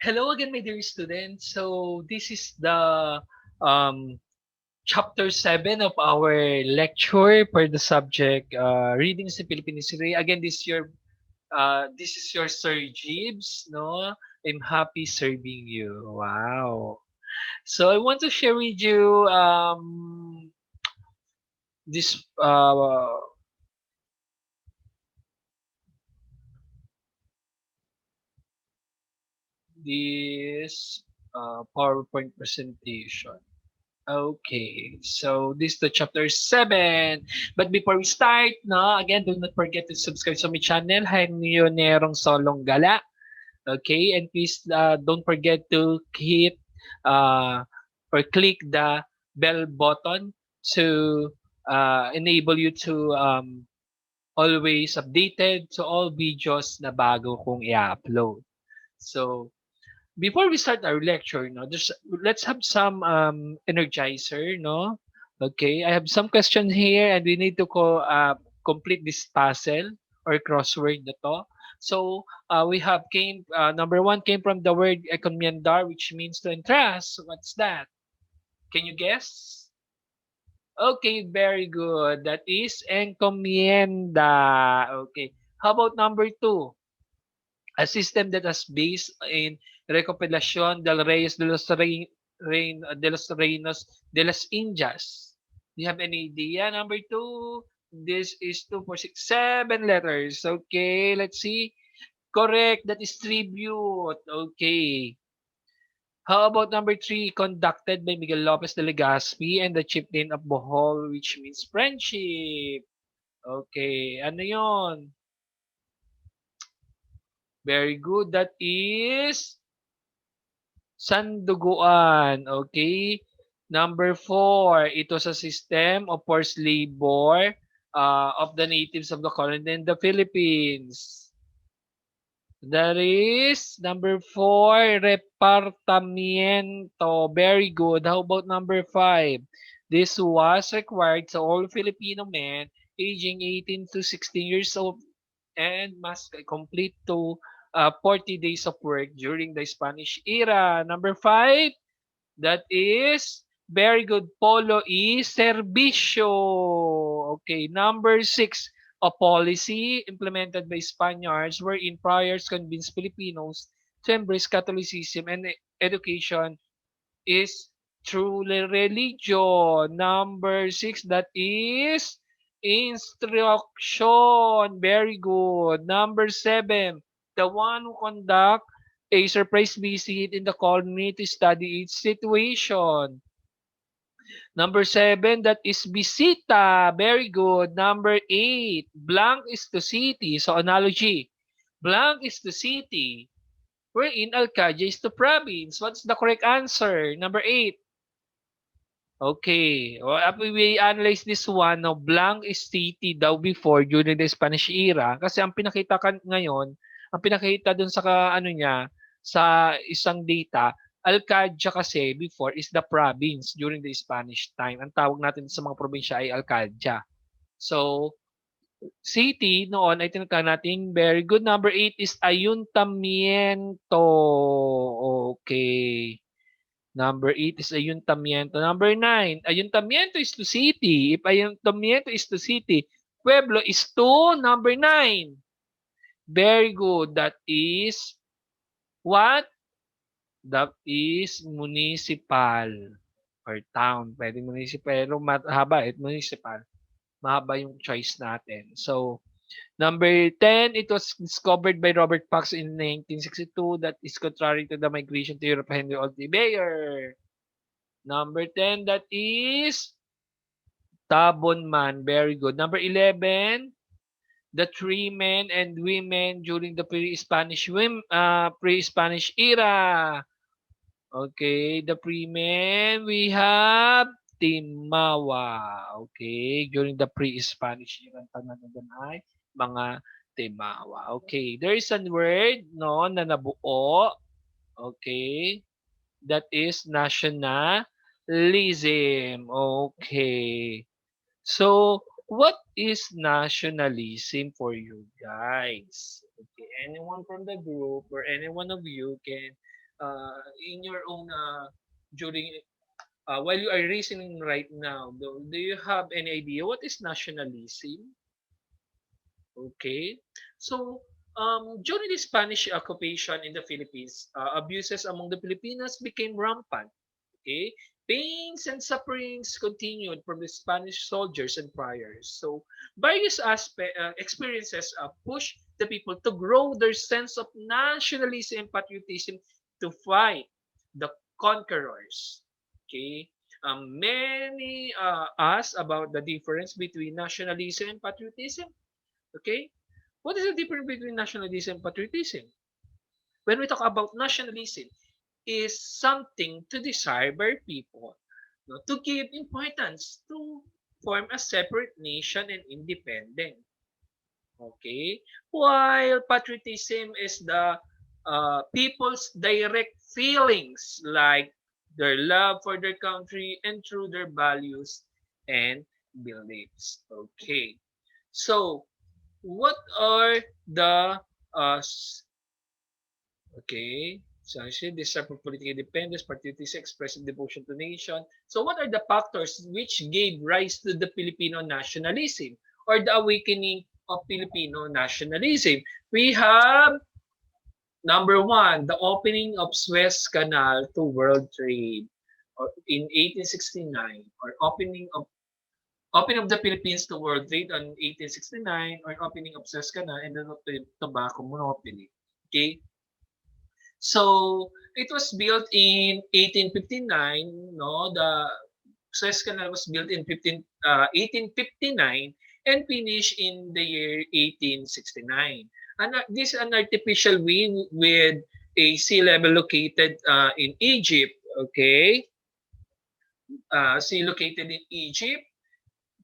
Hello again, my dear students. So this is the um, chapter 7 of our lecture for the subject reading sa Filipino history. Again, this is your Sir Jibs. No, I'm happy serving you. Wow. So I want to share with you this this PowerPoint presentation. Okay, so this is the chapter 7. But before we start, no, again, do not forget to subscribe to my channel, Hangyonerong Solong Gala. Okay, and please don't forget to hit uh, or click the bell button to enable you to always updated to all videos na bago kong i-upload. So, before we start our lecture, no, let's have some energizer, no? Okay, I have some questions here, and we need to complete this puzzle or crossword na to. So we have number one came from the word encomiendar, which means to entrust. What's that? Can you guess? Okay, very good. That is encomienda. Okay. How about number two? A system that has based in recopilación del Reyes de los Reinos de las Indias. Do you have any idea? Number two, this is 2, 4, 6, 7 letters. Okay, let's see. Correct, that is tribute. Okay. How about number three, conducted by Miguel Lopez de Legazpi and the chieftain of Bohol, which means friendship. Okay, ano yon? Very good. That is Sanduguan, okay? Number four, it was a system of forced labor of the natives of the colony in the Philippines. That is number four, repartamiento. Very good. How about number five? This was required to all Filipino men aging 18 to 16 years old and must complete to 40 days of work during the Spanish era. Number five, that is very good. Polo is servisyo. Okay, number six, a policy implemented by Spaniards wherein priors convinced Filipinos to embrace Catholicism and education is through religion. Number six, that is instruction. Very good. Number seven, the one who conduct a surprise visit in the colony to study its situation. Number seven, that is visita. Very good. Number eight, blank is the city. So analogy, blank is the city. Wherein Alcadia is the province. What's the correct answer? Number eight. Okay. Well, after we analyze this one, no, blank is city daw before during the Spanish era. Kasi ang pinakita ngayon, ang pinakita dun sa ano niya, sa isang data, Alcadia kasi before is the province during the Spanish time. Ang tawag natin sa mga probinsya ay Alcadia. So, city noon ay tinatawag nating very good. Number eight is ayuntamiento. Okay. Number 8 is ayuntamiento. Number 9, ayuntamiento is to city. If ayuntamiento is to city, pueblo is to number 9. Very good. That is what? That is municipal or town. Pwede municipal, pero mahaba. Municipal. Mahaba yung choice natin. So, number 10, it was discovered by Robert Fox in 1962 that is contrary to the migration to Europe Henry Oldie Bayer. Number 10, that is Tabonman. Very good. Number 11, the three men and women during the pre-Spanish era. Okay, the pre-men, we have Timawa. Okay, during the pre-Spanish era, tanan na ay mga Timawa. Okay, there is a word no na nabuo. Okay, that is nationalism. Okay. So, what is nationalism for you guys? Okay, anyone from the group or any one of you can in your own during while you are listening right now, do you have any idea what is nationalism? Okay. So, during the Spanish occupation in the Philippines, abuses among the Filipinos became rampant. Okay. Pains and sufferings continued from the Spanish soldiers and friars. So, various experiences pushed the people to grow their sense of nationalism and patriotism to fight the conquerors. Okay. Many ask about the difference between nationalism and patriotism. Okay? What is the difference between nationalism and patriotism? When we talk about nationalism, is something to desire by people, no, to give importance to form a separate nation and independent. Okay? While patriotism is the people's direct feelings like their love for their country and through their values and beliefs. Okay. So, what are the uh, okay? So I said desire for political independence, patriotism, expressive devotion to nation. So what are the factors which gave rise to the Filipino nationalism or the awakening of Filipino nationalism? We have number one, the opening of Suez Canal to world trade or in 1869 or opening of the Philippines to world trade on 1869 or opening of Suez Canal and the tobacco monopoly. Okay, so it was built in 1859. No, the Suez Canal was built in 1859 and finished in the year 1869. And this is an artificial way with a sea level located in Egypt. Okay, sea located in Egypt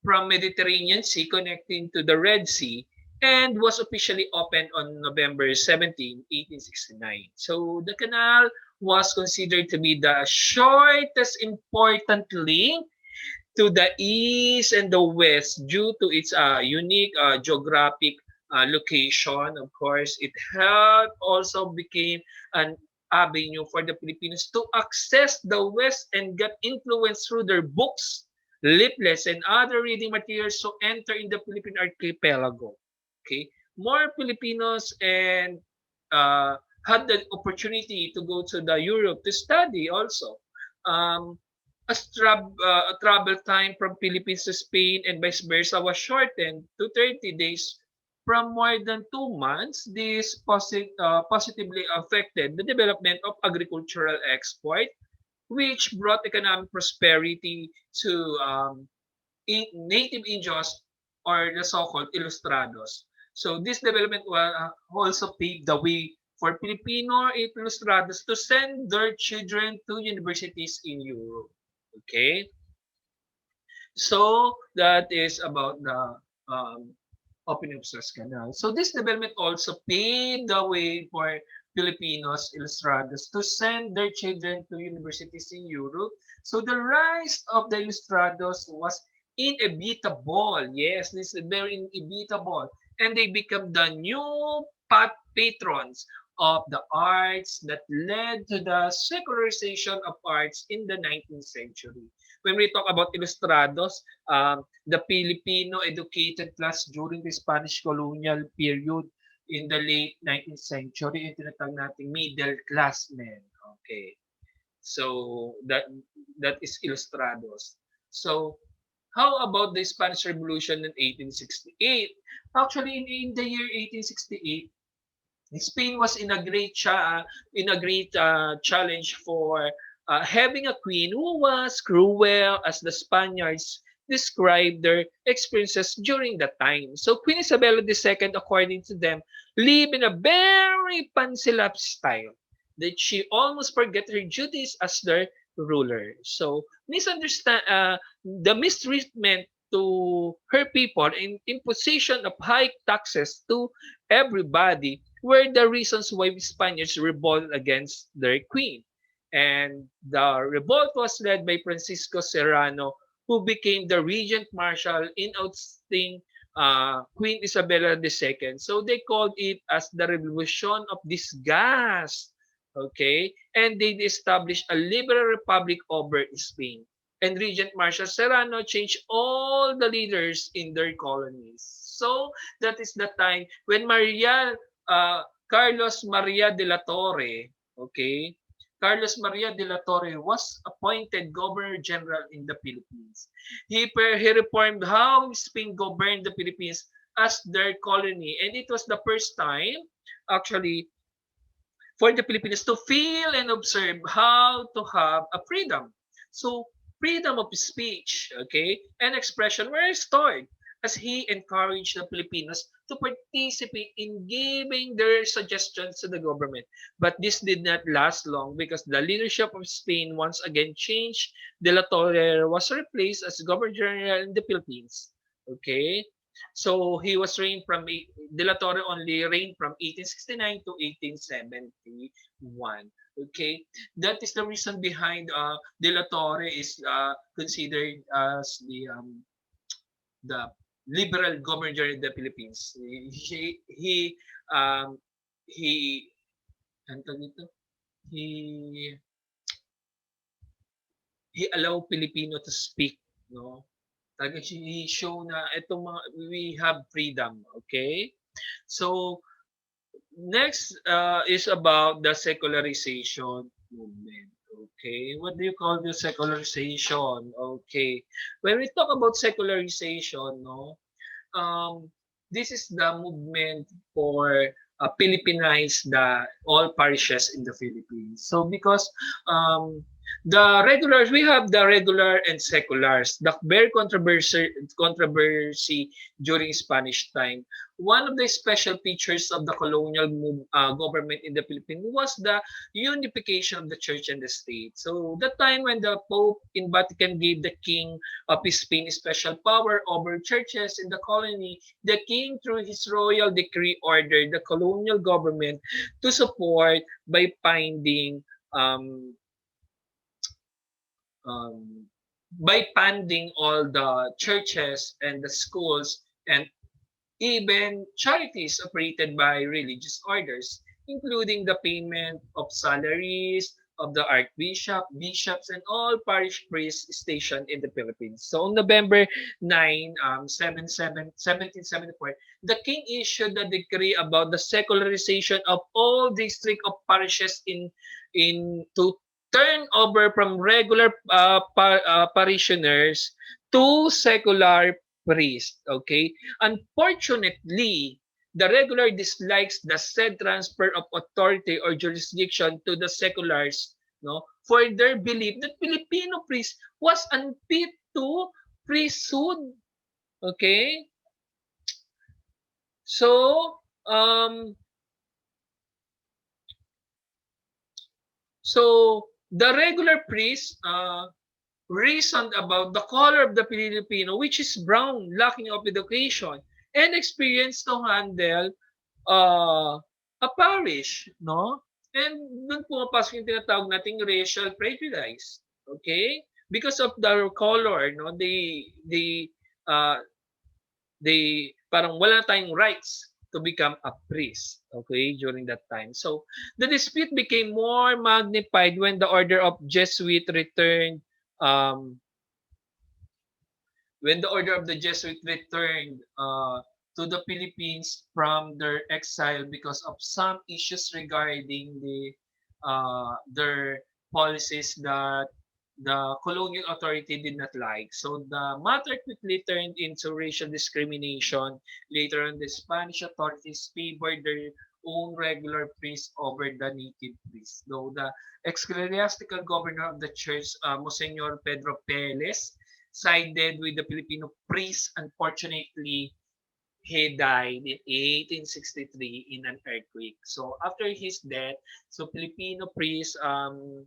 from Mediterranean Sea connecting to the Red Sea and was officially opened on November 17, 1869. So the canal was considered to be the shortest important link to the east and the west due to its unique geographic location. Of course, it had also became an avenue for the Filipinos to access the West and get influence through their books, leaflets, and other reading materials to enter in the Philippine archipelago. Okay, more Filipinos and had the opportunity to go to the Europe to study also. Um, a travel time from Philippines to Spain and vice versa was shortened to 30 days from more than 2 months. This positively affected the development of agricultural export, which brought economic prosperity to native Indios or the so-called Ilustrados. So this development will also paved the way for Filipino Ilustrados to send their children to universities in Europe. Okay, so that is about the opening of Suez Canal. So this development also paved the way for Filipinos Ilustrados to send their children to universities in Europe. So the rise of the Ilustrados was inevitable. Yes, this is very inevitable. And they become the new patrons of the arts that led to the secularization of arts in the 19th century. When we talk about Ilustrados, the Filipino educated class during the Spanish colonial period in the late 19th century, yung tinatawag nating middle class men. Okay. So that is Ilustrados. So how about the Spanish Revolution in 1868? Actually, in the year 1868, Spain was in a great challenge for having a queen who was cruel, as the Spaniards described their experiences during that time. So Queen Isabella II, according to them, lived in a very pansilap style that she almost forget her duties as their ruler. So misunderstand the mistreatment to her people and imposition of high taxes to everybody were the reasons why Spaniards revolted against their queen. And the revolt was led by Francisco Serrano, who became the regent marshal in ousting Queen Isabella II. So they called it as the Revolution of Disgust. Okay? And they established a liberal republic over Spain. And Regent Marshal Serrano changed all the leaders in their colonies. So that is the time when uh, Carlos Maria de la Torre, okay, Carlos Maria de la Torre was appointed Governor General in the Philippines. He reformed how Spain governed the Philippines as their colony, and it was the first time, actually, for the Filipinos to feel and observe how to have a freedom. So freedom of speech, okay, and expression were restored as he encouraged the Filipinos to participate in giving their suggestions to the government. But this did not last long because the leadership of Spain once again changed. De la Torre was replaced as Governor General in the Philippines. Okay, so he was reigned from De La Torre only reigned from 1869 to 1871. Okay, that is the reason behind De La Torre is considered as the liberal governor in the Philippines. Um he ano tawag dito? He he allowed Filipino to speak, no? Talagang show na itong mga we have freedom, okay? So next is about the secularization movement. Okay, what do you call the secularization? Okay, when we talk about secularization, no, um, this is the movement for Philippinize the all parishes in the Philippines. So because the regulars, we have the regular and seculars. The very controversy during Spanish time. One of the special features of the colonial government in the Philippines was the unification of the church and the state. So the time when the Pope in Vatican gave the King of Spain special power over churches in the colony, the king, through his royal decree, ordered the colonial government to support by finding um, um, by funding all the churches and the schools and even charities operated by religious orders, including the payment of salaries of the archbishop, bishops, and all parish priests stationed in the Philippines. So on November 9, 1774, the king issued a decree about the secularization of all district of parishes in to turn over from regular parishioners to secular priest. Okay, unfortunately, the regular dislikes the said transfer of authority or jurisdiction to the seculars, no, for their belief that Filipino priest was unfit to priesthood. Okay, so um, the regular priest reasoned about the color of the Filipino, which is brown, lacking of education, and experience to handle uh, a parish, no? And doon pumapasok yung tinatawag nating racial prejudice. Okay? Because of their color, no? Uh, they parang wala tayong rights to become a priest, okay, during that time. So the dispute became more magnified when the order of Jesuit returned um, when the order of the Jesuit returned to the Philippines from their exile because of some issues regarding their policies that the colonial authority did not like. So the matter quickly turned into racial discrimination. Later on, the Spanish authorities favored their own regular priests over the native priests. Though the ecclesiastical governor of the church, Monsignor Pedro Perez, sided with the Filipino priest. Unfortunately, he died in 1863 in an earthquake. So after his death, so Filipino priest um,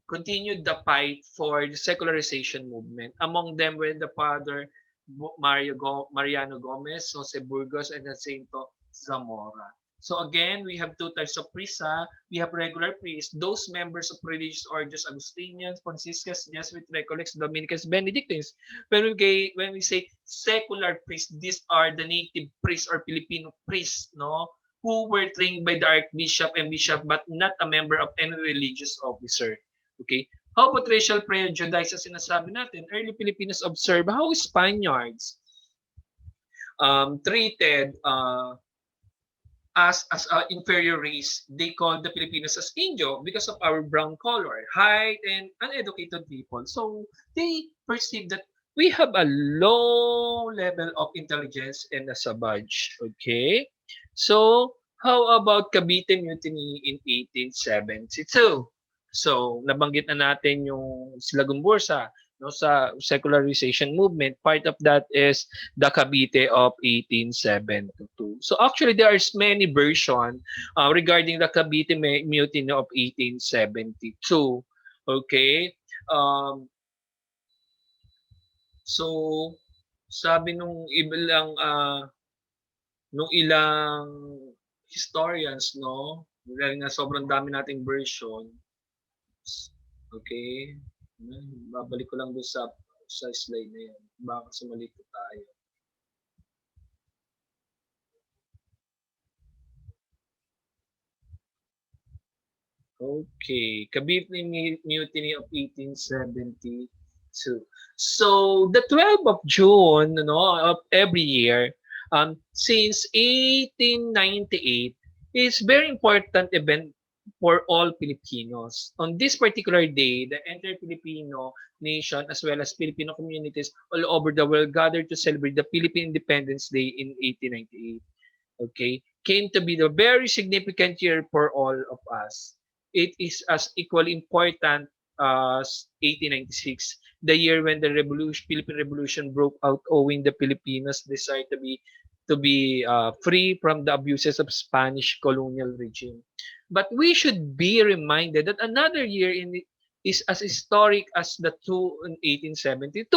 continued the fight for the secularization movement. Among them were the father Mariano Gomez, Jose Burgos, and Jacinto Zamora. So again, we have two types of priests. We have regular priests, those members of religious orders, Augustinians, Franciscans, Jesuits, Recollets, Dominicans, Benedictines. When we say secular priests, these are the native priests or Filipino priests, no, who were trained by the archbishop and bishop, but not a member of any religious officer. Okay. How about racial prejudice? As sinasabi natin, early Filipinos observe how Spaniards treated us as an inferior race. They call the Filipinos as Indio because of our brown color, height, and uneducated people. So they perceive that we have a low level of intelligence and a savage. Okay? So, how about Cavite Mutiny in 1872? So, nabanggit na natin yung sila Gumbursa, no, sa secularization movement. Part of that is the Cavite of 1872. So actually, there are many versions regarding the Cavite Mutiny of 1872. Okay? Um, so, sabi nung ilang historians, no? Dahil nga sobrang dami nating version. Okay? Babalik ko lang doon sa slide na yan. Baka sumali po tayo. Okay, Cavite Mutiny of 1872. So the 12th of June, of every year, since 1898, is very important event for all Filipinos. On this particular day, the entire Filipino nation as well as Filipino communities all over the world gathered to celebrate the Philippine Independence Day in 1898. Okay, came to be the very significant year for all of us. It is as equally important as 1896, the year when the Philippine Revolution broke out, owing the Filipinos' desire to be free from the abuses of Spanish colonial regime. But we should be reminded that another year is as historic as the two in 1872.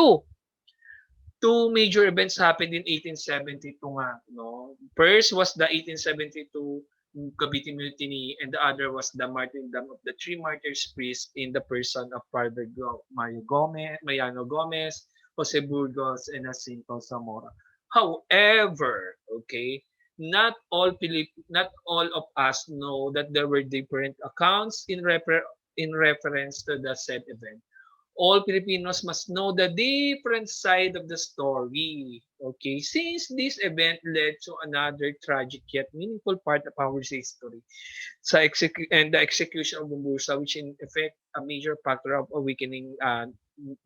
Two major events happened in 1872 nga, no? First was the 1872 Cavite Mutiny, and the other was the martyrdom of the three martyrs priests in the person of Father Mariano Gomez, Jose Burgos, and Jacinto Zamora. However, okay, not all of us know that there were different accounts in reference to the said event. All Filipinos must know the different side of the story. Okay, since this event led to another tragic yet meaningful part of our history, and the execution of Gomburza, which in effect a major factor of awakening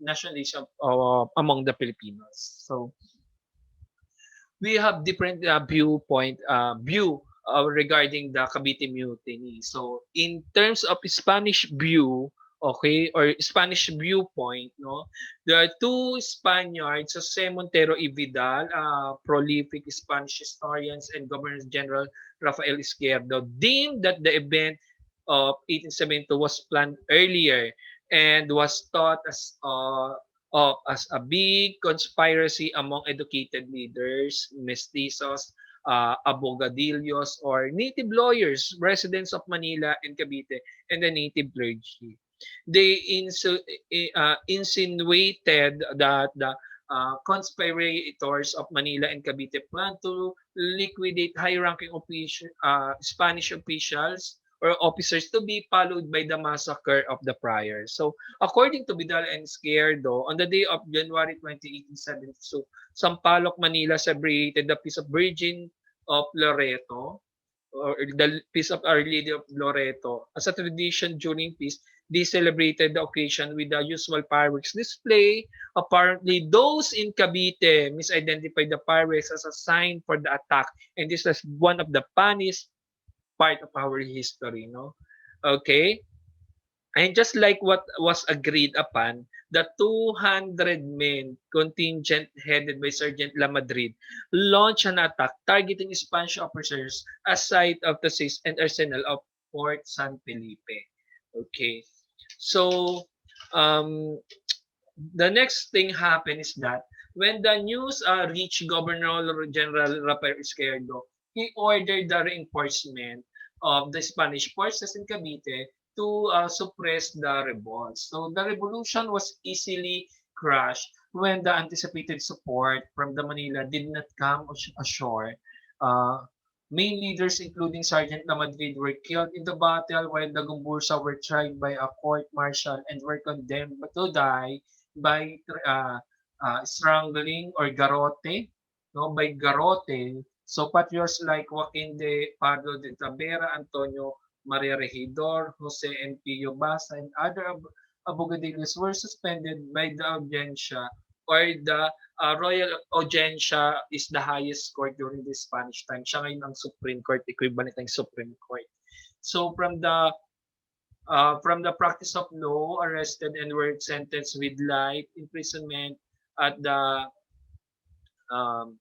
nationalism among the Filipinos. So we have different view regarding the Cavite Mutiny. So in terms of Spanish view, okay, or Spanish viewpoint, no, there are two Spaniards, Jose Montero y Vidal, prolific Spanish historians, and Governor General Rafael Izquierdo, deemed that the event of 1872 was planned earlier and was thought as a big conspiracy among educated leaders, mestizos, abogadillos, or native lawyers, residents of Manila and Cavite, and the native clergy. They insinuated that the conspirators of Manila and Cavite plan to liquidate high-ranking Spanish officials or officers to be followed by the massacre of the friars. So, according to Vidal and Izquierdo, on the day of January 20, 1872, Sampaloc, Manila celebrated the Feast of Virgin of Loreto, or the Feast of Our Lady of Loreto. As a tradition during feast, they celebrated the occasion with the usual fireworks display. Apparently, those in Cavite misidentified the fireworks as a sign for the attack, and this was one of the funniest part of our history, no? Okay? And just like what was agreed upon, the 200 men contingent headed by Sergeant Lamadrid launched an attack targeting Spanish officers at site of the Sis and arsenal of Fort San Felipe. Okay. So, um, the next thing happened is that when the news reached Governor General Rafael Izquierdo, he ordered the reinforcement of the Spanish forces in Cavite to suppress the revolts. So the revolution was easily crushed when the anticipated support from the Manila did not come ashore. Uh, Main leaders, including Sergeant La Madrid, were killed in the battle, while the Gomburza were tried by a court martial and were condemned to die by strangling or garrote, no, by garrote. So patriots like Joaquin de Pardo de Tabera, Antonio Maria Regidor, Jose N. Pio Basa, and other abogadillos were suspended by the audiencia, or the Royal Audiencia is the highest court during the Spanish time. Siya ngayon ang Supreme Court, equivalent ng Supreme Court. So from the practice of law, arrested and were sentenced with life imprisonment at the um,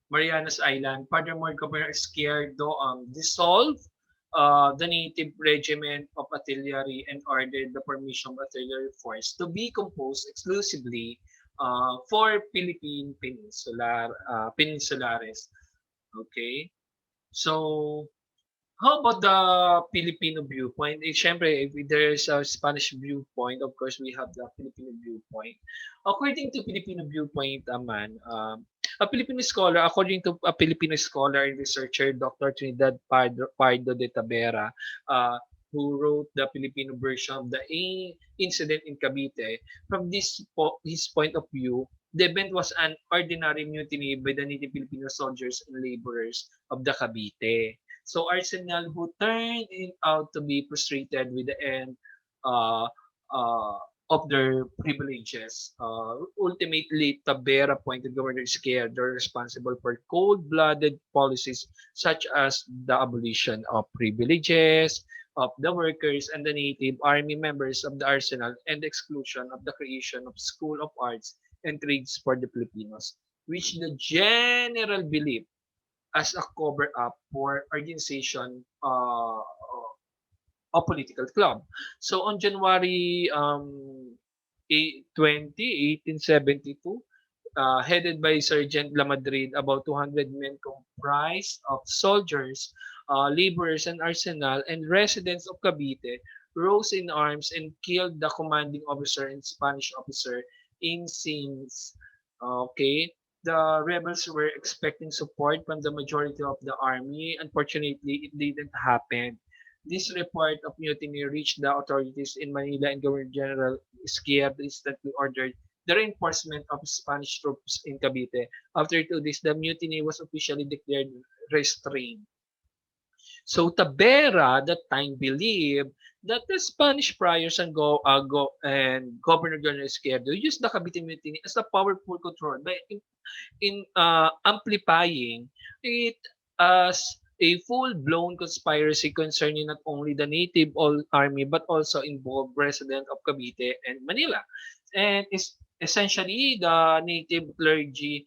Marianas Island. Furthermore, Governor Izquierdo dissolved the native regiment of artillery and ordered the formation of artillery force to be composed exclusively for Philippine peninsulares. Okay, so how about the Filipino viewpoint? Siyempre, if there's a Spanish viewpoint, of course, we have the Filipino viewpoint. According to Filipino viewpoint naman, according to a Filipino scholar and researcher, Dr. Trinidad Pardo de Tabera, who wrote the Filipino version of the incident in Cavite, from his point of view, the event was an ordinary mutiny by the native Filipino soldiers and laborers of the Cavite. So Arsenal, who turned out to be frustrated with the end uh, uh, of their privileges. Ultimately, Tabera appointed Governor Izquierdo responsible for cold-blooded policies such as the abolition of privileges of the workers and the native army members of the arsenal and the exclusion of the creation of School of Arts and Trades for the Filipinos, which the general belief as a cover-up for organization a political club. So on January 20, 1872, headed by Sergeant La Madrid, about 200 men comprised of soldiers, laborers and arsenal and residents of Cavite rose in arms and killed the commanding officer and Spanish officer in scenes. Okay, the rebels were expecting support from the majority of the army. Unfortunately, it didn't happen. This report of mutiny reached the authorities in Manila, and Governor General Izquierdo instantly ordered the reinforcement of Spanish troops in Cavite. After 2 days, the mutiny was officially declared restrained. So Tabera at that time believed that the Spanish priors and Governor General Izquierdo used the Cavite Mutiny as a powerful control by in amplifying it as a full-blown conspiracy concerning not only the native army but also involved residents of Cavite and Manila. And is essentially the native clergy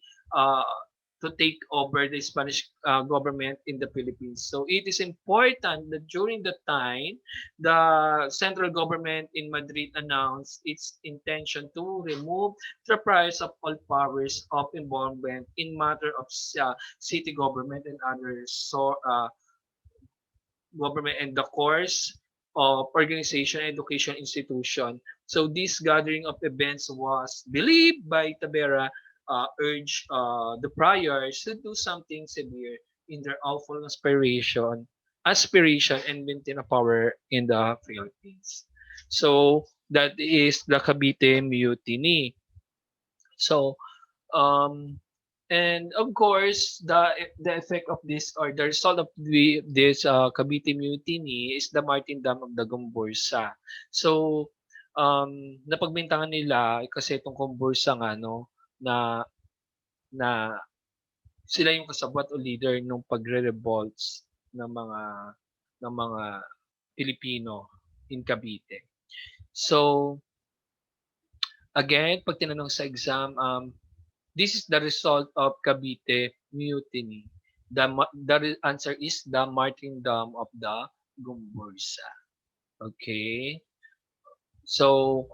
to take over the Spanish government in the Philippines. So it is important that during the time, the central government in Madrid announced its intention to remove the price of all powers of involvement in matter of city government and other government and the course of organization and education institution. So this gathering of events was believed by Tabera urged the priors to do something severe in their awful aspiration and maintain a power in the Philippines. So that is the Cavite Mutiny. So um, and of course, the effect of this or the result of this Cavite Mutiny is the Martyrdom of the Gomburza. So, napagbintangan nila kasi itong Gomburza nga no na na sila yung kasabwat o leader nung pagre-revolts ng mga Pilipino in Cavite. So, again, pag tinanong sa exam, this is the result of Cavite Mutiny. The answer is the Martyrdom of the Gomburza. Okay. So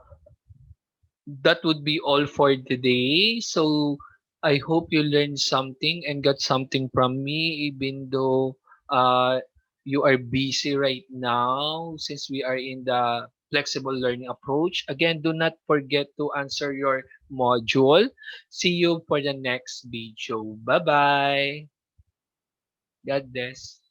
that would be all for today. So I hope you learned something and got something from me, even though uh, you are busy right now, since we are in the flexible learning approach. Again, do not forget to answer your module. See you for the next video. Bye bye. God bless.